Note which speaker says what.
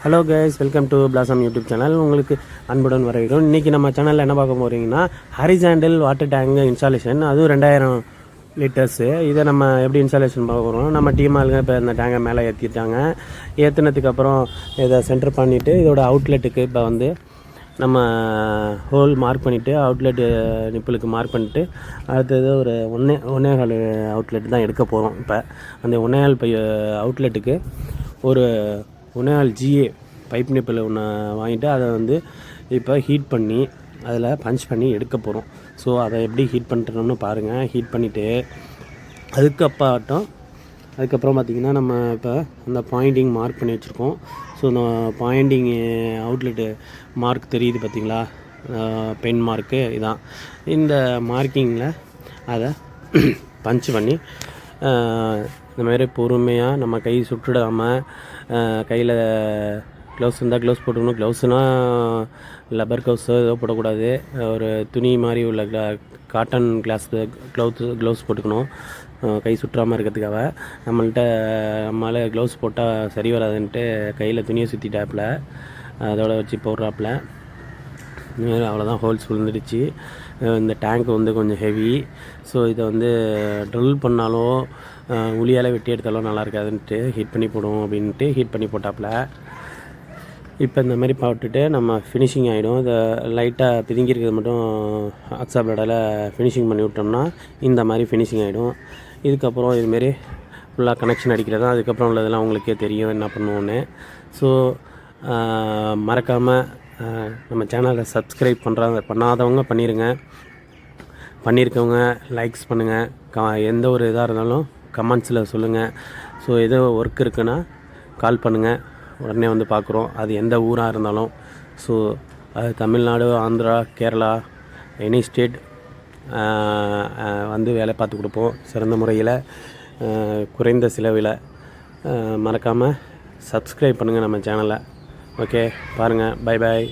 Speaker 1: Hello guys, welcome to blossom YouTube channel. உங்களுக்கு அன்புடன் வரவேற்கிறோம். இன்றைக்கி நம்ம சேனலில் என்ன பார்க்க போகிறீங்கன்னா, ஹரிசாண்டல் வாட்டர் டேங்க் இன்ஸ்டாலேஷன், அதுவும் 2000 லிட்டர்ஸு. இதை நம்ம எப்படி இன்ஸ்டாலேஷன் பார்க்க போகிறோம். நம்ம டீம் ஆளுங்க இப்போ இந்த டேங்கை மேலே ஏற்றிட்டாங்க. ஏற்றினதுக்கப்புறம் இதை சென்டர் பண்ணிவிட்டு இதோட அவுட்லெட்டுக்கு இப்போ வந்து நம்ம ஹோல் மார்க் பண்ணிவிட்டு அவுட்லெட்டு நிப்பிளுக்கு மார்க் பண்ணிவிட்டு அடுத்தது ஒரு ஒன்னேகால் அவுட்லெட் தான் எடுக்க போகிறோம். இப்போ அந்த ஒன்னேகால் அவுட்லெட்டுக்கு ஒரு 1.5 GA பைப் நிப்பில் ஒன்று வாங்கிட்டு அதை வந்து இப்போ ஹீட் பண்ணி அதில் பஞ்ச் பண்ணி எடுக்க போகிறோம். ஸோ அதை எப்படி ஹீட் பண்ணுறோம்னு பாருங்கள். ஹீட் பண்ணிவிட்டு அதுக்கப்புறம் பார்த்திங்கன்னா நம்ம இப்போ அந்த பாயிண்டிங் மார்க் பண்ணி வச்சுருக்கோம். ஸோ இந்த பாயிண்டிங் அவுட்லெட்டு மார்க் தெரியுது பார்த்திங்களா, பென் மார்க்கு இதான். இந்த மார்க்கிங்கில் அதை பஞ்ச் பண்ணி இந்த மாதிரி பொறுமையாக நம்ம கை சுட்டுடாமல் கையில் க்ளவுஸ் இருந்தால் க்ளவுஸ் போட்டுக்கணும். க்ளவுஸ்னால் லப்பர் க்ளவுஸோ ஏதோ போடக்கூடாது. ஒரு துணி மாதிரி உள்ள காட்டன் க்ளவுஸ் போட்டுக்கணும், கை சுற்றாமல் இருக்கிறதுக்காக. நம்மளால் க்ளவுஸ் போட்டால் சரி வராதுன்ட்டு கையில் துணியை சுற்றிட்டாப்பில் அதோட வச்சு போடுறாப்புல. அவ்வளோதான், ஹோல்ஸ் விழுந்துடுச்சு. இந்த டேங்க் வந்து கொஞ்சம் ஹெவி. ஸோ இதை வந்து ட்ரில் பண்ணாலோ உளியால் வெட்டி எடுத்தாலும் நல்லா இருக்காதுன்ட்டு ஹீட் பண்ணி போடுவோம் அப்படின்ட்டு ஹீட் பண்ணி போட்டாப்புல. இப்போ இந்த மாதிரி போட்டுட்டு நம்ம ஃபினிஷிங் ஆகிடும். இதை லைட்டாக பிதுங்கிருக்கிறது மட்டும் ஆக்ஸா பிளேடால் ஃபினிஷிங் பண்ணி விட்டோம்னா இந்த மாதிரி ஃபினிஷிங் ஆகிடும். இதுக்கப்புறம் இதுமாரி ஃபுல்லாக கனெக்ஷன் அடிக்கிறது தான். அதுக்கப்புறம் உள்ளதெல்லாம் உங்களுக்கே தெரியும் என்ன பண்ணுவோன்னு. ஸோ மறக்காமல் நம்ம சேனலை சப்ஸ்கிரைப் பண்ணாதவங்க பண்ணியிருக்கவங்க லைக்ஸ் பண்ணுங்கள். எந்த ஒரு இதாக இருந்தாலும் கமெண்ட்ஸில் சொல்லுங்கள். ஸோ எதோ ஒர்க் இருக்குன்னா கால் பண்ணுங்கள், உடனே வந்து பார்க்குறோம். அது எந்த ஊராக இருந்தாலும். ஸோ அது தமிழ்நாடு, ஆந்திரா, கேரளா, எனி ஸ்டேட் வந்து வேலை பார்த்து கொடுப்போம் சிறந்த முறையில், குறைந்த செலவில். மறக்காமல் சப்ஸ்கிரைப் பண்ணுங்கள் நம்ம சேனலை. ஓகே, பாருங்கள். Bye bye.